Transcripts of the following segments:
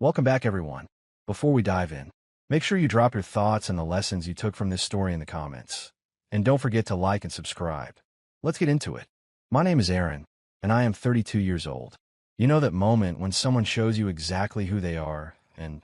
Welcome back, everyone. Before we dive in, make sure you drop your thoughts and the lessons you took from this story in the comments. And don't forget to like and subscribe. Let's get into it. My name is Aaron, and I am 32 years old. You know that moment when someone shows you exactly who they are, and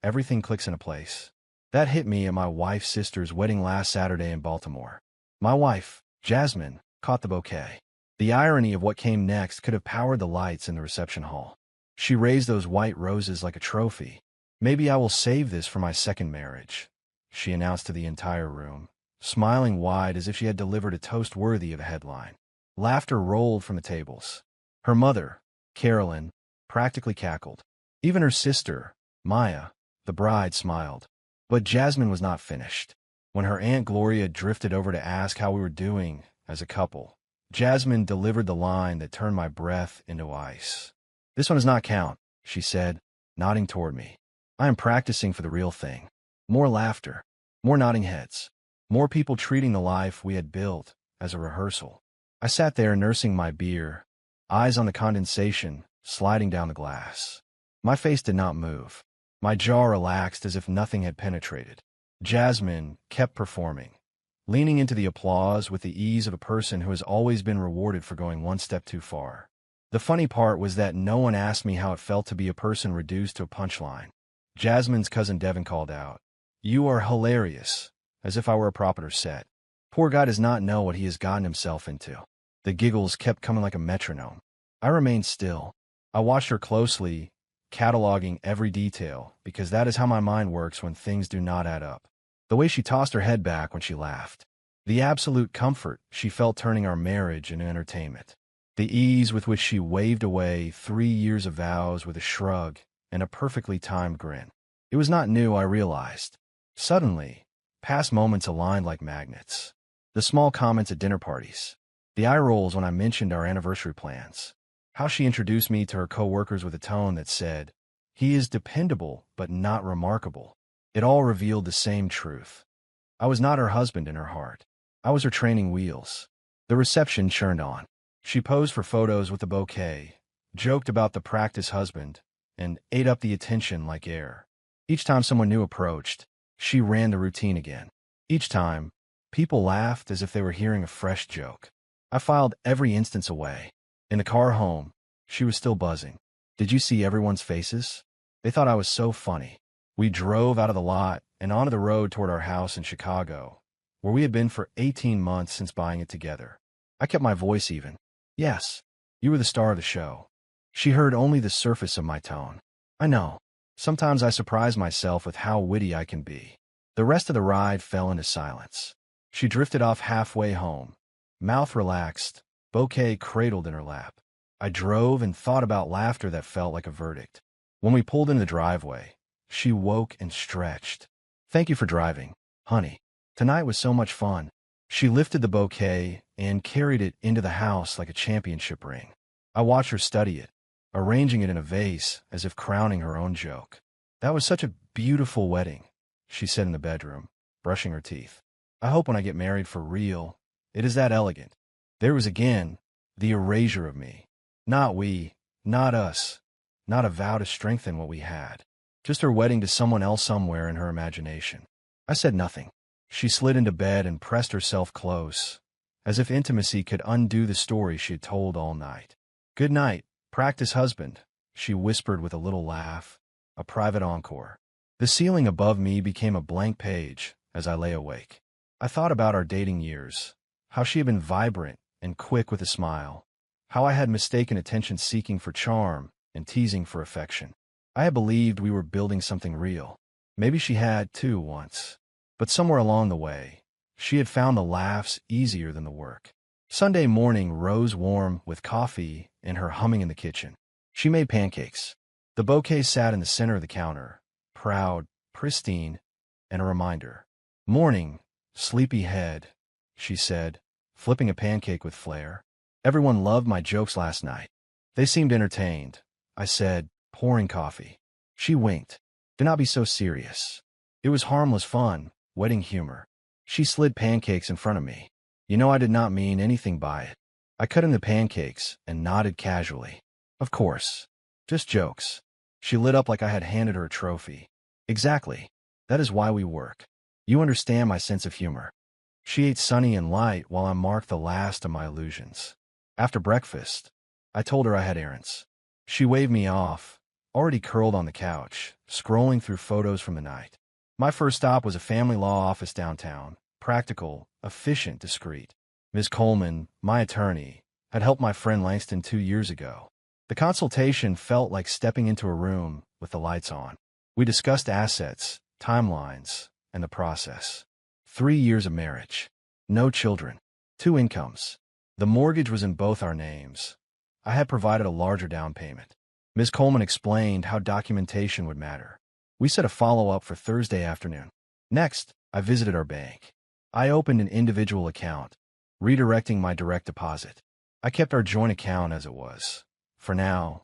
everything clicks into place? That hit me at my wife's sister's wedding last Saturday in Baltimore. My wife, Jasmine, caught the bouquet. The irony of what came next could have powered the lights in the reception hall. She raised those white roses like a trophy. "Maybe I will save this for my second marriage," she announced to the entire room, smiling wide as if she had delivered a toast worthy of a headline. Laughter rolled from the tables. Her mother, Carolyn, practically cackled. Even her sister, Maya, the bride, smiled. But Jasmine was not finished. When her Aunt Gloria drifted over to ask how we were doing as a couple, Jasmine delivered the line that turned my breath into ice. "This one does not count," she said, nodding toward me. "I am practicing for the real thing." More laughter, more nodding heads, more people treating the life we had built as a rehearsal. I sat there nursing my beer, eyes on the condensation sliding down the glass. My face did not move. My jaw relaxed as if nothing had penetrated. Jasmine kept performing, leaning into the applause with the ease of a person who has always been rewarded for going one step too far. The funny part was that no one asked me how it felt to be a person reduced to a punchline. Jasmine's cousin Devin called out, "You are hilarious," as if I were a prop at her set. Poor guy does not know what he has gotten himself into. The giggles kept coming like a metronome. I remained still. I watched her closely, cataloging every detail, because that is how my mind works when things do not add up. The way she tossed her head back when she laughed. The absolute comfort she felt turning our marriage into entertainment. The ease with which she waved away 3 years of vows with a shrug and a perfectly timed grin. It was not new, I realized. Suddenly, past moments aligned like magnets. The small comments at dinner parties. The eye rolls when I mentioned our anniversary plans. How she introduced me to her coworkers with a tone that said, "He is dependable but not remarkable." It all revealed the same truth. I was not her husband in her heart. I was her training wheels. The reception churned on. She posed for photos with the bouquet, joked about the practice husband, and ate up the attention like air. Each time someone new approached, she ran the routine again. Each time, people laughed as if they were hearing a fresh joke. I filed every instance away. In the car home, she was still buzzing. "Did you see everyone's faces? They thought I was so funny." We drove out of the lot and onto the road toward our house in Chicago, where we had been for 18 months since buying it together. I kept my voice even. "Yes, you were the star of the show." She heard only the surface of my tone. I know. Sometimes I surprise myself with how witty I can be. The rest of the ride fell into silence. She drifted off halfway home, mouth relaxed, bouquet cradled in her lap. I drove and thought about laughter that felt like a verdict. When we pulled into the driveway, she woke and stretched. "Thank you for driving, honey. Tonight was so much fun." She lifted the bouquet and carried it into the house like a championship ring. I watched her study it, arranging it in a vase as if crowning her own joke. "That was such a beautiful wedding," she said in the bedroom, brushing her teeth. "I hope when I get married for real, it is that elegant." There was again the erasure of me. Not we, not us, not a vow to strengthen what we had. Just her wedding to someone else somewhere in her imagination. I said nothing. She slid into bed and pressed herself close, as if intimacy could undo the story she had told all night. "Good night, practice husband," she whispered with a little laugh, a private encore. The ceiling above me became a blank page as I lay awake. I thought about our dating years, how she had been vibrant and quick with a smile, how I had mistaken attention-seeking for charm and teasing for affection. I had believed we were building something real. Maybe she had, too, once. But somewhere along the way, she had found the laughs easier than the work. Sunday morning rose warm with coffee and her humming in the kitchen. She made pancakes. The bouquet sat in the center of the counter, proud, pristine, and a reminder. "Morning, sleepy head," she said, flipping a pancake with flair. "Everyone loved my jokes last night." "They seemed entertained," I said, pouring coffee. She winked. "Do not be so serious. It was harmless fun, wedding humor." She slid pancakes in front of me. You know I did not mean anything by it. I cut in the pancakes and nodded casually. "Of course. Just jokes." She lit up like I had handed her a trophy. Exactly. That is why we work. You understand my sense of humor. She ate sunny and light while I marked the last of my illusions. After breakfast, I told her I had errands. She waved me off, already curled on the couch, scrolling through photos from the night. My first stop was a family law office downtown, practical, efficient, discreet. Ms. Coleman, my attorney, had helped my friend Langston 2 years ago. The consultation felt like stepping into a room with the lights on. We discussed assets, timelines, and the process. 3 years of marriage. No children. 2 incomes. The mortgage was in both our names. I had provided a larger down payment. Ms. Coleman explained how documentation would matter. We set a follow-up for Thursday afternoon. Next, I visited our bank. I opened an individual account, redirecting my direct deposit. I kept our joint account as it was, for now,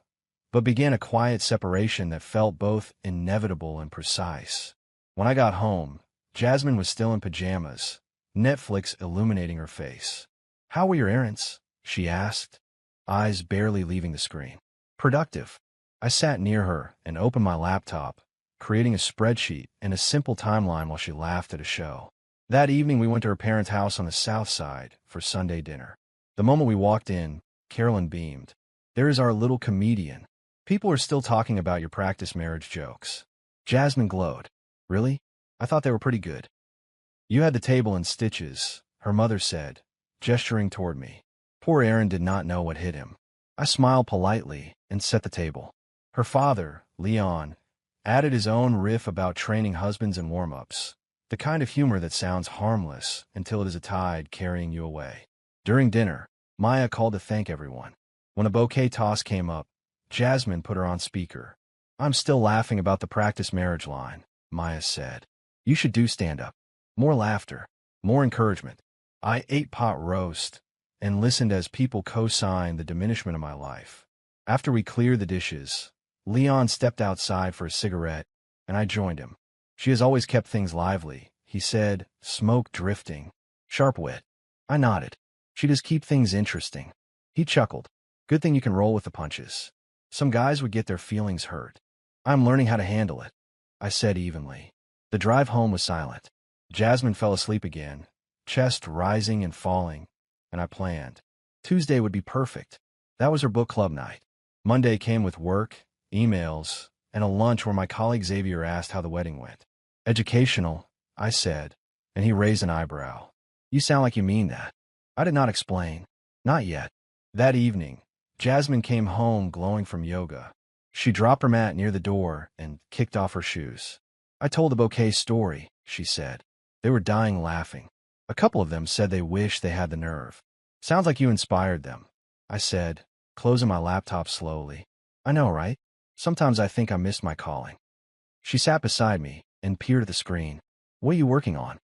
but began a quiet separation that felt both inevitable and precise. When I got home, Jasmine was still in pajamas, Netflix illuminating her face. "How were your errands?" she asked, eyes barely leaving the screen. "Productive." I sat near her and opened my laptop, creating a spreadsheet and a simple timeline while she laughed at a show. That evening, we went to her parents' house on the south side for Sunday dinner. The moment we walked in, Carolyn beamed. "There is our little comedian. People are still talking about your practice marriage jokes." Jasmine glowed. "Really? I thought they were pretty good." "You had the table in stitches," her mother said, gesturing toward me. Poor Aaron did not know what hit him. I smiled politely and set the table. Her father, Leon, added his own riff about training husbands and warm-ups, the kind of humor that sounds harmless until it is a tide carrying you away. During dinner, Maya called to thank everyone. When a bouquet toss came up, Jasmine put her on speaker. "I'm still laughing about the practice marriage line," Maya said. "You should do stand-up." More laughter, more encouragement. I ate pot roast and listened as people co-signed the diminishment of my life. After we cleared the dishes, Leon stepped outside for a cigarette, and I joined him. "She has always kept things lively," he said, smoke drifting. "Sharp wit." I nodded. "She does keep things interesting." He chuckled. "Good thing you can roll with the punches. Some guys would get their feelings hurt." "I'm learning how to handle it," I said evenly. The drive home was silent. Jasmine fell asleep again, chest rising and falling, and I planned. Tuesday would be perfect. That was her book club night. Monday came with work, emails, and a lunch where my colleague Xavier asked how the wedding went. "Educational," I said, and he raised an eyebrow. "You sound like you mean that." I did not explain. Not yet. That evening, Jasmine came home glowing from yoga. She dropped her mat near the door and kicked off her shoes. "I told the bouquet story," she said. They were dying laughing. A couple of them said they wished they had the nerve. "Sounds like you inspired them," I said, closing my laptop slowly. "I know, right? Sometimes I think I missed my calling." She sat beside me and peered at the screen. "What are you working on?"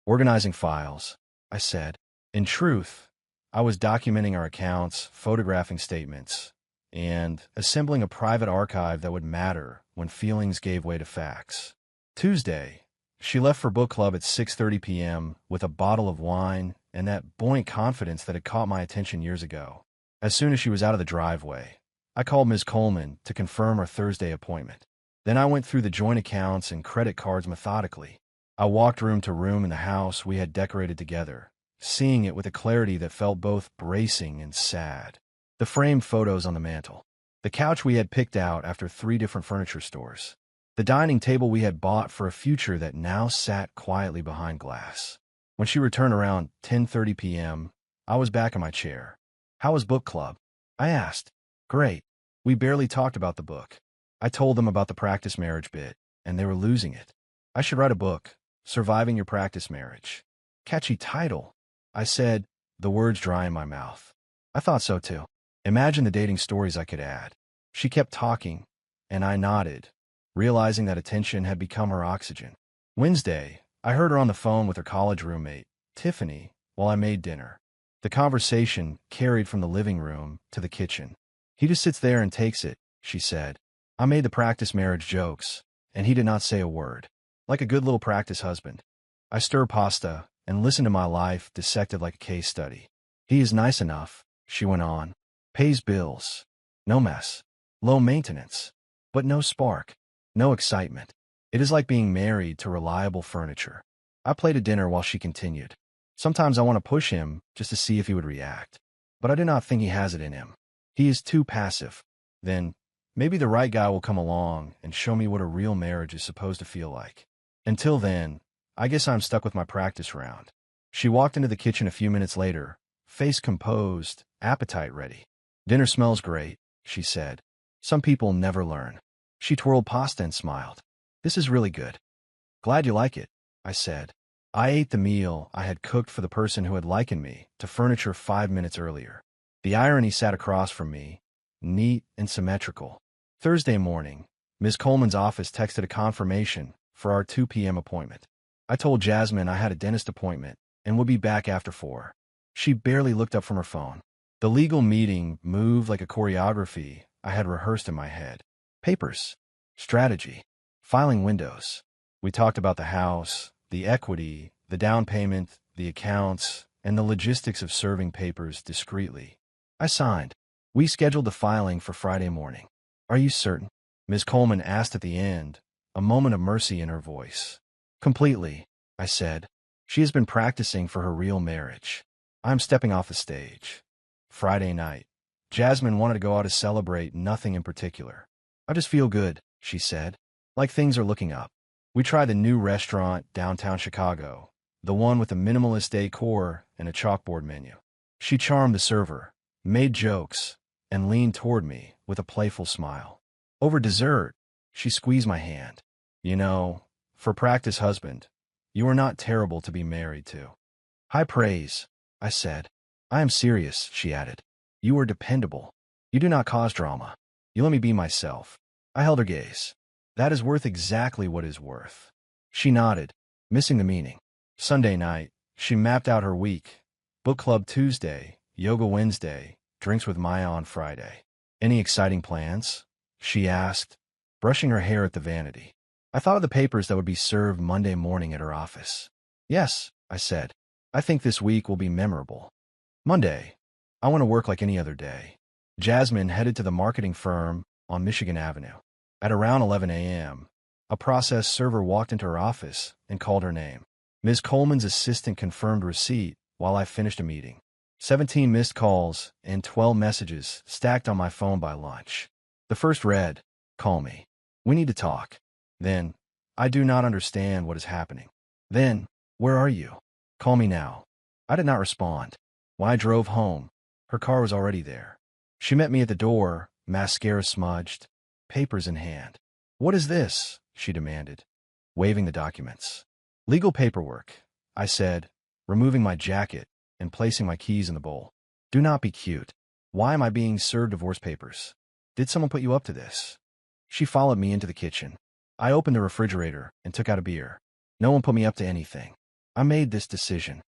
"Organizing files," I said. In truth, I was documenting our accounts, photographing statements, and assembling a private archive that would matter when feelings gave way to facts. Tuesday, she left for book club at 6:30 p.m. with a bottle of wine and that buoyant confidence that had caught my attention years ago. As soon as she was out of the driveway, I called Ms. Coleman to confirm our Thursday appointment. Then I went through the joint accounts and credit cards methodically. I walked room to room in the house we had decorated together, seeing it with a clarity that felt both bracing and sad. The framed photos on the mantel. The couch we had picked out after 3 different furniture stores. The dining table we had bought for a future that now sat quietly behind glass. When she returned around 10:30 p.m., I was back in my chair. "How was book club?" I asked. "Great. We barely talked about the book." I told them about the practice marriage bit, and they were losing it. "I should write a book, Surviving Your Practice Marriage." "Catchy title," I said, the words dry in my mouth. I thought so too. Imagine the dating stories I could add. She kept talking, and I nodded, realizing that attention had become her oxygen. Wednesday, I heard her on the phone with her college roommate, Tiffany, while I made dinner. The conversation carried from the living room to the kitchen. "He just sits there and takes it," she said. I made the practice marriage jokes, and he did not say a word. Like a good little practice husband. I stir pasta and listen to my life dissected like a case study. "He is nice enough," she went on. "Pays bills. No mess. Low maintenance. but no spark, no excitement. It is like being married to reliable furniture. I played a dinner while she continued. Sometimes I want to push him just to see if he would react, but I do not think he has it in him. He is too passive. Then, maybe the right guy will come along and show me what a real marriage is supposed to feel like. Until then, I guess I'm stuck with my practice round. She walked into the kitchen a few minutes later, face composed, appetite ready. Dinner smells great, she said. Some people never learn. She twirled pasta and smiled. This is really good. Glad you like it, I said. I ate the meal I had cooked for the person who had likened me to furniture 5 minutes earlier. The irony sat across from me, neat and symmetrical. Thursday morning, Ms. Coleman's office texted a confirmation for our 2 p.m. appointment. I told Jasmine I had a dentist appointment and would be back after 4. She barely looked up from her phone. The legal meeting moved like a choreography I had rehearsed in my head. Papers, strategy, filing windows. We talked about the house, the equity, the down payment, the accounts, and the logistics of serving papers discreetly. I signed. We scheduled the filing for Friday morning. Are you certain? Ms. Coleman asked at the end, a moment of mercy in her voice. Completely, I said. She has been practicing for her real marriage. I'm stepping off the stage. Friday night. Jasmine wanted to go out to celebrate nothing in particular. I just feel good, she said. Like things are looking up. We tried the new restaurant downtown Chicago, the one with a minimalist decor and a chalkboard menu. She charmed the server, made jokes, and leaned toward me with a playful smile. Over dessert, she squeezed my hand. You know, for practice husband, you are not terrible to be married to. High praise, I said. I am serious, she added. You are dependable. You do not cause drama. You let me be myself. I held her gaze. That is worth exactly what is worth. She nodded, missing the meaning. Sunday night, she mapped out her week. Book club Tuesday, yoga Wednesday, drinks with Maya on Friday. Any exciting plans? She asked, brushing her hair at the vanity. I thought of the papers that would be served Monday morning at her office. Yes, I said. I think this week will be memorable. Monday. I want to work like any other day. Jasmine headed to the marketing firm on Michigan Avenue. At around 11 a.m., a process server walked into her office and called her name. Ms. Coleman's assistant confirmed receipt while I finished a meeting. 17 missed calls and 12 messages stacked on my phone by lunch. The first read, "Call me. We need to talk." Then, "I do not understand what is happening." Then, "Where are you? Call me now." I did not respond. When I drove home, her car was already there. She met me at the door, mascara smudged, papers in hand. "What is this?" she demanded, waving the documents. "Legal paperwork," I said, removing my jacket and placing my keys in the bowl. "Do not be cute. Why am I being served divorce papers? Did someone put you up to this?" She followed me into the kitchen. I opened the refrigerator and took out a beer. "No one put me up to anything. I made this decision."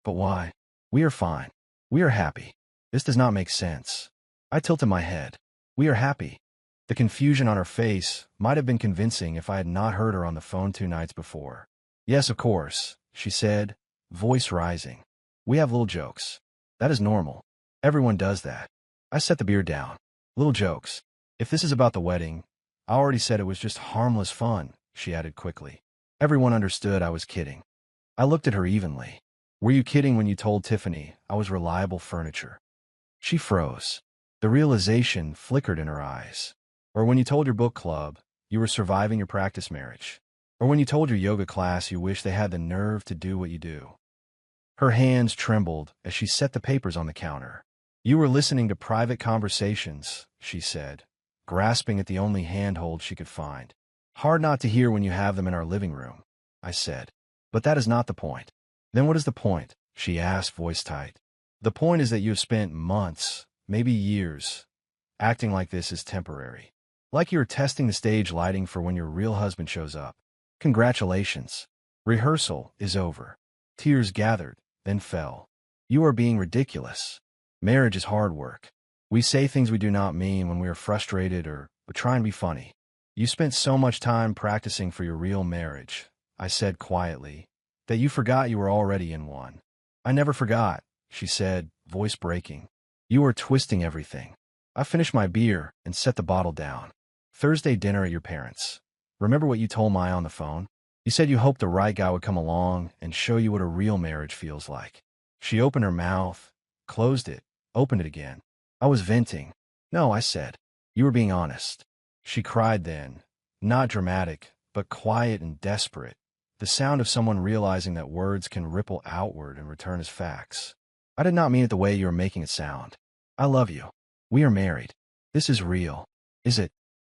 "But why? We are fine. We are happy. This does not make sense." I tilted my head. "We are happy." The confusion on her face might have been convincing if I had not heard her on the phone 2 nights before. "Yes, of course," she said, voice rising. "We have little jokes. That is normal. Everyone does that." I set the beer down. "Little jokes. If this is about the wedding, I already said it was just harmless fun," she added quickly. Everyone understood I was kidding. I looked at her evenly. "Were you kidding when you told Tiffany I was reliable furniture?" She froze. The realization flickered in her eyes. "Or when you told your book club you were surviving your practice marriage? Or when you told your yoga class you wish they had the nerve to do what you do?" Her hands trembled as she set the papers on the counter. "You were listening to private conversations," she said, grasping at the only handhold she could find. "Hard not to hear when you have them in our living room," I said. "But that is not the point." "Then what is the point?" she asked, voice tight. "The point is that you have spent months, maybe years, acting like this is temporary. Like you are testing the stage lighting for when your real husband shows up. Congratulations. Rehearsal is over." Tears gathered, then fell. "You are being ridiculous. Marriage is hard work. We say things we do not mean when we are frustrated or try and be funny. You spent so much time practicing for your real marriage," I said quietly, "that you forgot you were already in one." "I never forgot," she said, voice breaking. "You are twisting everything." I finished my beer and set the bottle down. Thursday dinner at your parents'. Remember what you told Maya on the phone? You said you hoped the right guy would come along and show you what a real marriage feels like. She opened her mouth, closed it, opened it again. I was venting. No, I said. You were being honest. She cried then, not dramatic, but quiet and desperate, the sound of someone realizing that words can ripple outward and return as facts. I did not mean it the way you were making it sound. I love you. We are married. This is real. Is it?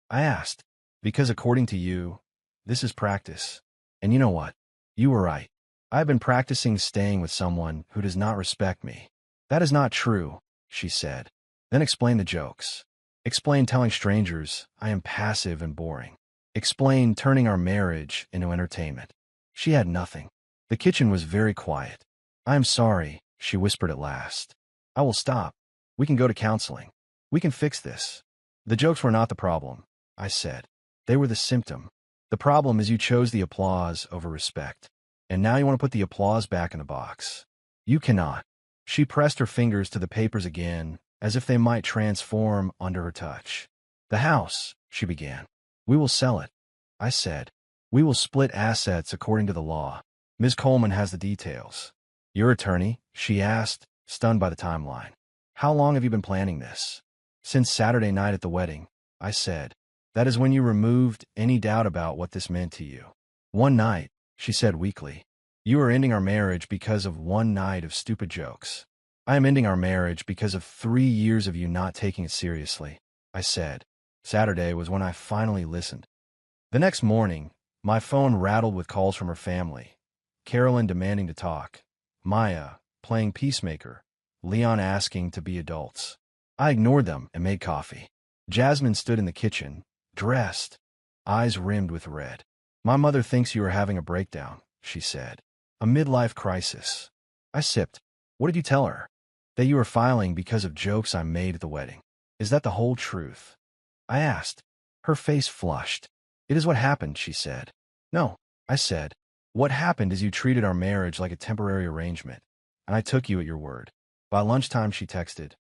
I asked. Because according to you, this is practice. And you know what? You were right. I have been practicing staying with someone who does not respect me. That is not true, she said. Then explain the jokes. Explain telling strangers I am passive and boring. Explain turning our marriage into entertainment. She had nothing. The kitchen was very quiet. I am sorry, she whispered at last. I will stop. We can go to counseling. We can fix this. The jokes were not the problem, I said. They were the symptom. The problem is you chose the applause over respect. And now you want to put the applause back in the box. You cannot. She pressed her fingers to the papers again, as if they might transform under her touch. The house, she began. We will sell it, I said. We will split assets according to the law. Ms. Coleman has the details. Your attorney? She asked, stunned by the timeline. How long have you been planning this? Since Saturday night at the wedding, I said. That is when you removed any doubt about what this meant to you. One night, she said weakly. You are ending our marriage because of one night of stupid jokes. I am ending our marriage because of 3 years of you not taking it seriously, I said. Saturday was when I finally listened. The next morning, my phone rattled with calls from her family. Carolyn demanding to talk. Maya, playing peacemaker. Leon asking to be adults. I ignored them and made coffee. Jasmine stood in the kitchen, dressed, eyes rimmed with red. My mother thinks you are having a breakdown, she said. A midlife crisis. I sipped. What did you tell her? That you were filing because of jokes I made at the wedding. Is that the whole truth? I asked. Her face flushed. It is what happened, she said. No, I said. What happened is you treated our marriage like a temporary arrangement, and I took you at your word. By lunchtime, she texted.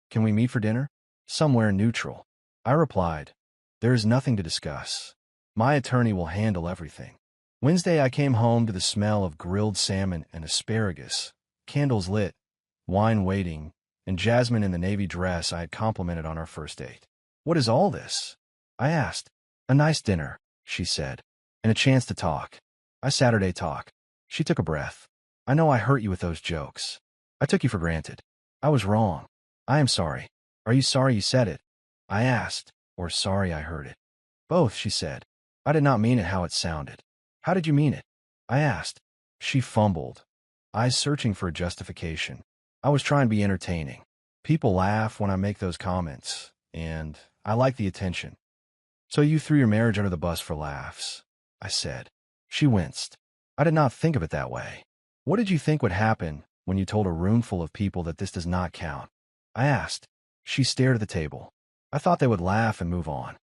Can we meet for dinner? Somewhere neutral. I replied. There is nothing to discuss. My attorney will handle everything. Wednesday, I came home to the smell of grilled salmon and asparagus, candles lit, wine waiting, and Jasmine in the navy dress I had complimented on our first date. What is all this? I asked. A nice dinner, she said, and a chance to talk. Saturday talk. She took a breath. I know I hurt you with those jokes. I took you for granted. I was wrong. I am sorry. Are you sorry you said it? I asked, or sorry I heard it. Both, she said. I did not mean it how it sounded. How did you mean it? I asked. She fumbled, eyes searching for a justification. I was trying to be entertaining. People laugh when I make those comments, and I like the attention. So you threw your marriage under the bus for laughs, I said. She winced. I did not think of it that way. What did you think would happen when you told a room full of people that this does not count? I asked. She stared at the table. I thought they would laugh and move on.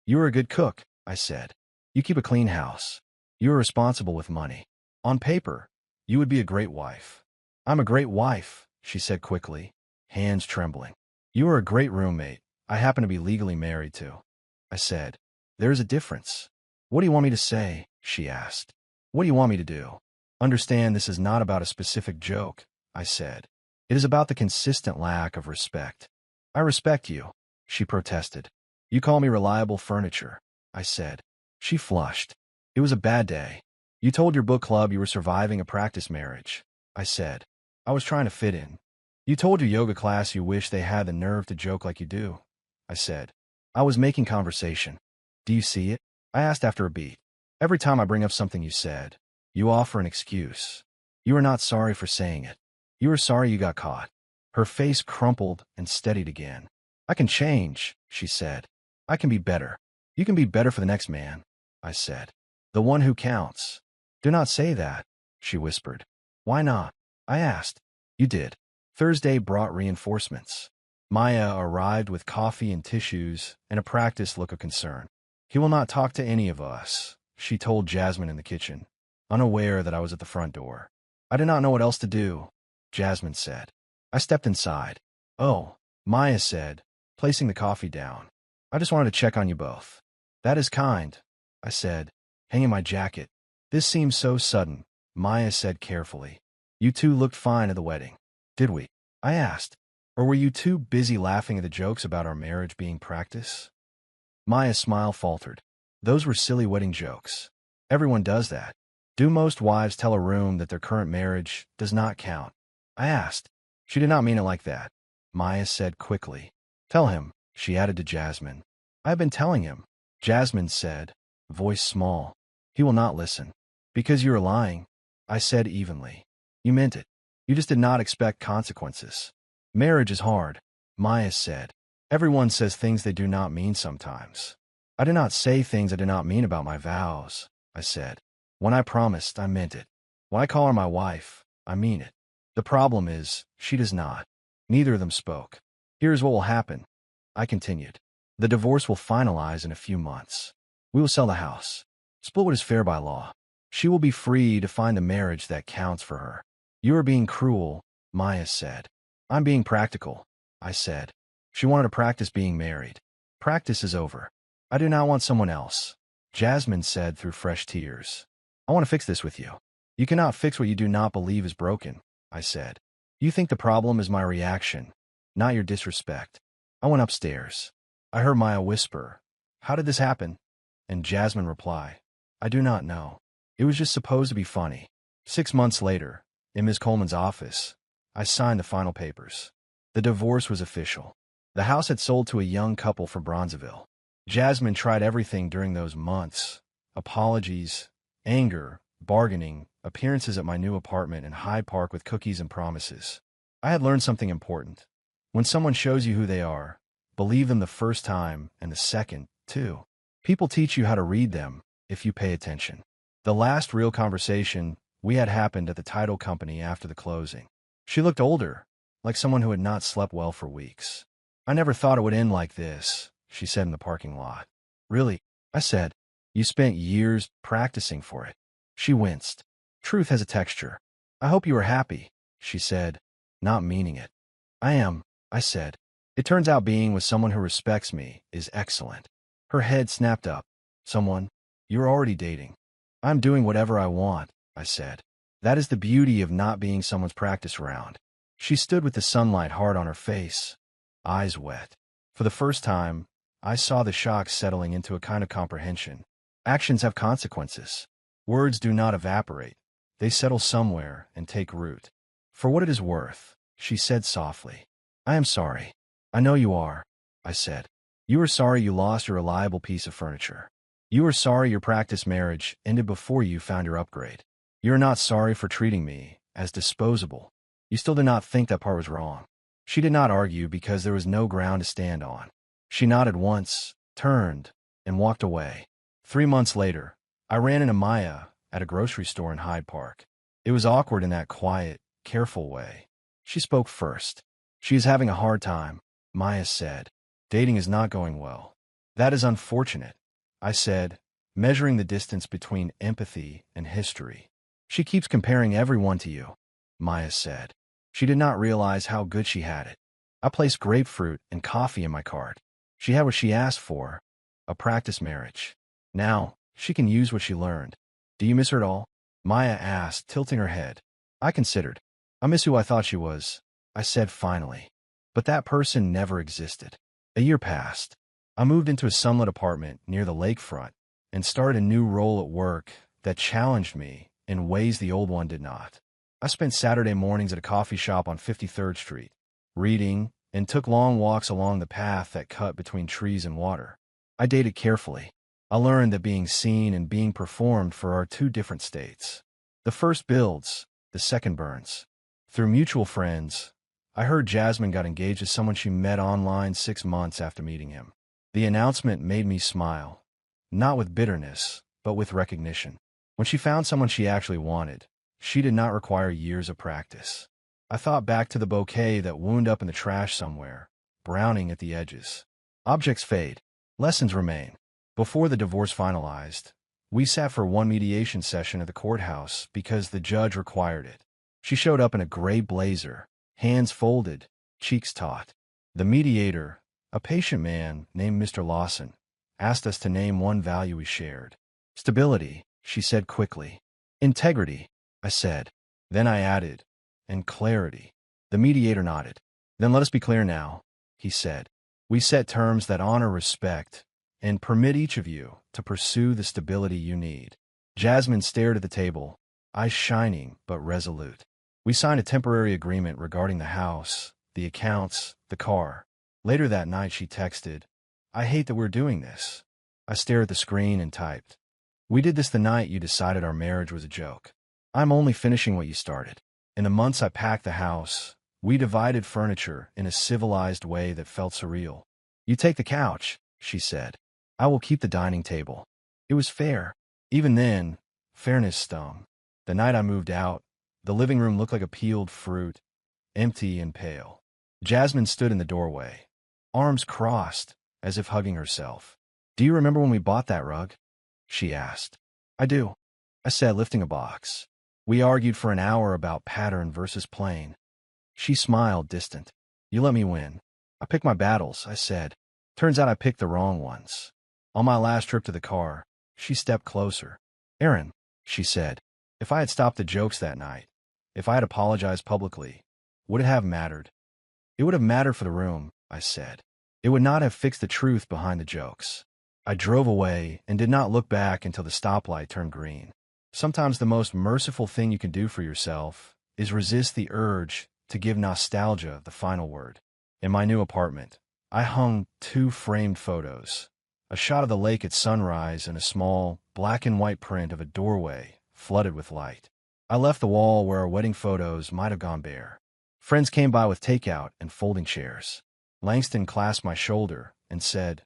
You are a good cook, I said. You keep a clean house. You are responsible with money. On paper, you would be a great wife. I'm a great wife, she said quickly, hands trembling. You are a great roommate. I happen to be legally married to. I said. There is a difference. What do you want me to say? She asked. What do you want me to do? Understand this is not about a specific joke, I said. It is about the consistent lack of respect. I respect you, she protested. You call me reliable furniture, I said. She flushed. It was a bad day. You told your book club you were surviving a practice marriage, I said. I was trying to fit in. You told your yoga class you wish they had the nerve to joke like you do, I said. I was making conversation. Do you see it? I asked after a beat. Every time I bring up something you said, you offer an excuse. You are not sorry for saying it. You are sorry you got caught. Her face crumpled and steadied again. I can change, she said. I can be better. You can be better for the next man, I said. The one who counts. Do not say that, she whispered. Why not? I asked. You did. Thursday brought reinforcements. Maya arrived with coffee and tissues and a practiced look of concern. He will not talk to any of us, she told Jasmine in the kitchen, unaware that I was at the front door. I did not know what else to do, Jasmine said. I stepped inside. Oh, Maya said, placing the coffee down. I just wanted to check on you both. That is kind, I said, hanging my jacket. This seems so sudden, Maya said carefully. You two looked fine at the wedding. Did we? I asked. Or were you too busy laughing at the jokes about our marriage being practice? Maya's smile faltered. Those were silly wedding jokes. Everyone does that. Do most wives tell a room that their current marriage does not count? I asked. She did not mean it like that, Maya said quickly. Tell him, she added to Jasmine. I have been telling him, Jasmine said, voice small. He will not listen. Because you are lying, I said evenly. You meant it. You just did not expect consequences. Marriage is hard, Maya said. Everyone says things they do not mean sometimes. I did not say things I did not mean about my vows, I said. When I promised, I meant it. When I call her my wife, I mean it. The problem is, she does not. Neither of them spoke. Here's what will happen, I continued. The divorce will finalize in a few months. We will sell the house. Split what is fair by law. She will be free to find the marriage that counts for her. You are being cruel, Maya said. I'm being practical, I said. She wanted to practice being married. Practice is over. I do not want someone else, Jasmine said through fresh tears. I want to fix this with you. You cannot fix what you do not believe is broken, I said. You think the problem is my reaction, not your disrespect. I went upstairs. I heard Maya whisper, How did this happen? And Jasmine reply, I do not know. It was just supposed to be funny. 6 months later, in Ms. Coleman's office, I signed the final papers. The divorce was official. The house had sold to a young couple from Bronzeville. Jasmine tried everything during those months. Apologies, anger, bargaining, appearances at my new apartment in Hyde Park with cookies and promises. I had learned something important. When someone shows you who they are, believe them the first time and the second, too. People teach you how to read them if you pay attention. The last real conversation we had happened at the title company after the closing. She looked older, like someone who had not slept well for weeks. I never thought it would end like this, she said in the parking lot. Really? I said. You spent years practicing for it. She winced. Truth has a texture. I hope you are happy, she said, not meaning it. I am, I said. It turns out being with someone who respects me is excellent. Her head snapped up. Someone? You're already dating. I'm doing whatever I want, I said. That is the beauty of not being someone's practice round. She stood with the sunlight hard on her face, eyes wet. For the first time, I saw the shock settling into a kind of comprehension. Actions have consequences. Words do not evaporate. They settle somewhere and take root. For what it is worth, she said softly. I am sorry. I know you are, I said. You are sorry you lost your reliable piece of furniture. You are sorry your practice marriage ended before you found your upgrade. You are not sorry for treating me as disposable. You still did not think that part was wrong. She did not argue because there was no ground to stand on. She nodded once, turned, and walked away. 3 months later, I ran into Maya at a grocery store in Hyde Park. It was awkward in that quiet, careful way. She spoke first. She is having a hard time, Maya said. Dating is not going well. That is unfortunate, I said, measuring the distance between empathy and history. She keeps comparing everyone to you, Maya said. She did not realize how good she had it. I placed grapefruit and coffee in my cart. She had what she asked for, a practice marriage. Now, she can use what she learned. Do you miss her at all? Maya asked, tilting her head. I considered. I miss who I thought she was, I said finally. But that person never existed. A year passed. I moved into a sunlit apartment near the lakefront and started a new role at work that challenged me in ways the old one did not. I spent Saturday mornings at a coffee shop on 53rd Street, reading, and took long walks along the path that cut between trees and water. I dated carefully. I learned that being seen and being performed for are two different states. The first builds, the second burns. Through mutual friends, I heard Jasmine got engaged to someone she met online 6 months after meeting him. The announcement made me smile, not with bitterness, but with recognition. When she found someone she actually wanted, she did not require years of practice. I thought back to the bouquet that wound up in the trash somewhere, browning at the edges. Objects fade. Lessons remain. Before the divorce finalized, we sat for one mediation session at the courthouse because the judge required it. She showed up in a gray blazer, hands folded, cheeks taut. The mediator, a patient man named Mr. Lawson, asked us to name one value we shared. Stability, she said quickly. Integrity, I said. Then I added, and clarity. The mediator nodded. Then let us be clear now, he said. We set terms that honor respect and permit each of you to pursue the stability you need. Jasmine stared at the table, eyes shining but resolute. We signed a temporary agreement regarding the house, the accounts, the car. Later that night she texted, I hate that we're doing this. I stared at the screen and typed, we did this the night you decided our marriage was a joke. I'm only finishing what you started. In the months I packed the house, we divided furniture in a civilized way that felt surreal. You take the couch, she said. I will keep the dining table. It was fair. Even then, fairness stung. The night I moved out, the living room looked like a peeled fruit, empty and pale. Jasmine stood in the doorway, arms crossed, as if hugging herself. Do you remember when we bought that rug? She asked. I do, I said, lifting a box. We argued for an hour about pattern versus plain. She smiled, distant. You let me win. I pick my battles, I said. Turns out I picked the wrong ones. On my last trip to the car, she stepped closer. Aaron, she said, if I had stopped the jokes that night, if I had apologized publicly, would it have mattered? It would have mattered for the room, I said. It would not have fixed the truth behind the jokes. I drove away and did not look back until the stoplight turned green. Sometimes the most merciful thing you can do for yourself is resist the urge to give nostalgia the final word. In my new apartment, I hung 2 framed photos, a shot of the lake at sunrise and a small, black and white print of a doorway flooded with light. I left the wall where our wedding photos might have gone bare. Friends came by with takeout and folding chairs. Langston clasped my shoulder and said,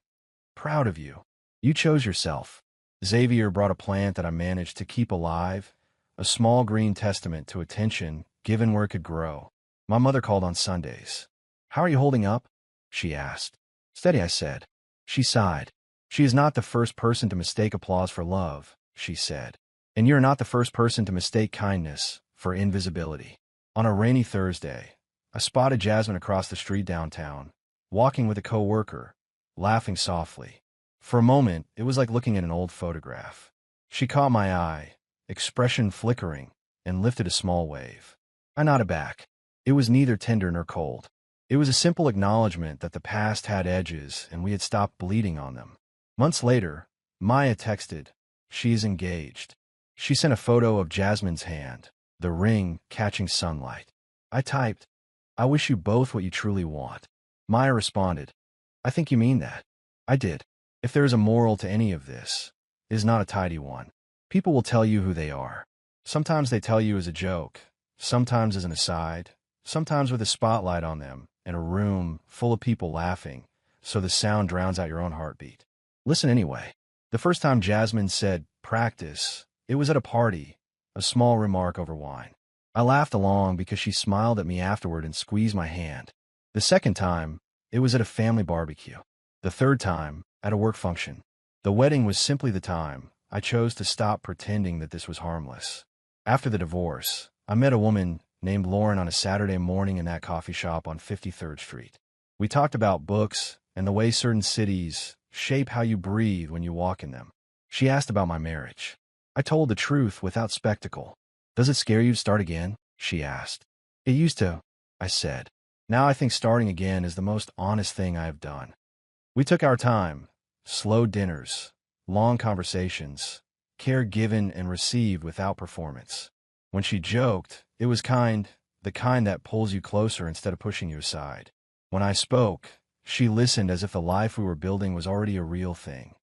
Proud of you. You chose yourself. Xavier brought a plant that I managed to keep alive, a small green testament to attention given where it could grow. My mother called on Sundays. How are you holding up? She asked. Steady, I said. She sighed. She is not the first person to mistake applause for love, she said. And you're not the first person to mistake kindness for invisibility. On a rainy Thursday, I spotted Jasmine across the street downtown, walking with a coworker, laughing softly. For a moment, it was like looking at an old photograph. She caught my eye, expression flickering, and lifted a small wave. I nodded back. It was neither tender nor cold. It was a simple acknowledgement that the past had edges and we had stopped bleeding on them. Months later, Maya texted, She is engaged. She sent a photo of Jasmine's hand, the ring catching sunlight. I typed, I wish you both what you truly want. Maya responded, I think you mean that. I did. If there is a moral to any of this, it is not a tidy one. People will tell you who they are. Sometimes they tell you as a joke, sometimes as an aside, sometimes with a spotlight on them and a room full of people laughing, so the sound drowns out your own heartbeat. Listen anyway. The first time Jasmine said, practice, it was at a party, a small remark over wine. I laughed along because she smiled at me afterward and squeezed my hand. The second time, it was at a family barbecue. The third time, at a work function. The wedding was simply the time I chose to stop pretending that this was harmless. After the divorce, I met a woman named Lauren on a Saturday morning in that coffee shop on 53rd Street. We talked about books and the way certain cities shape how you breathe when you walk in them. She asked about my marriage. I told the truth without spectacle. Does it scare you to start again? She asked. It used to, I said. Now I think starting again is the most honest thing I have done. We took our time, slow dinners, long conversations, care given and received without performance. When she joked, it was the kind that pulls you closer instead of pushing you aside. When I spoke, she listened as if the life we were building was already a real thing,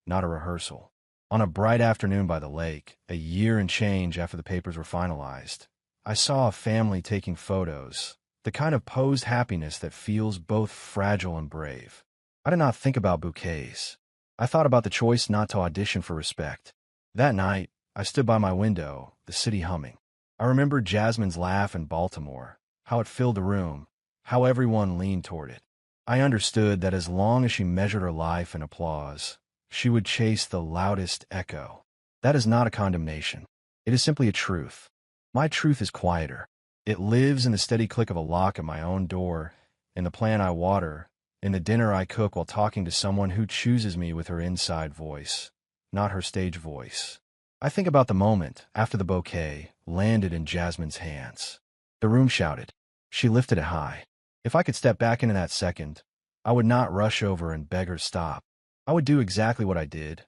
not a rehearsal. On a bright afternoon by the lake, a year and change after the papers were finalized, I saw a family taking photos, the kind of posed happiness that feels both fragile and brave. I did not think about bouquets. I thought about the choice not to audition for respect. That night, I stood by my window, the city humming. I remembered Jasmine's laugh in Baltimore, how it filled the room, how everyone leaned toward it. I understood that as long as she measured her life in applause, she would chase the loudest echo. That is not a condemnation. It is simply a truth. My truth is quieter. It lives in the steady click of a lock at my own door, in the plant I water, in the dinner I cook while talking to someone who chooses me with her inside voice, not her stage voice. I think about the moment after the bouquet landed in Jasmine's hands. The room shouted. She lifted it high. If I could step back into that second, I would not rush over and beg her stop. I would do exactly what I did.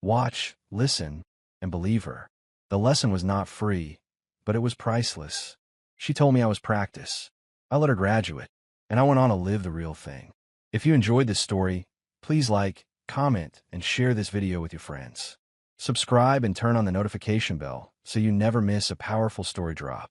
Watch, listen, and believe her. The lesson was not free, but it was priceless. She told me I was practice. I let her graduate, and I went on to live the real thing. If you enjoyed this story, please like, comment, and share this video with your friends. Subscribe and turn on the notification bell so you never miss a powerful story drop.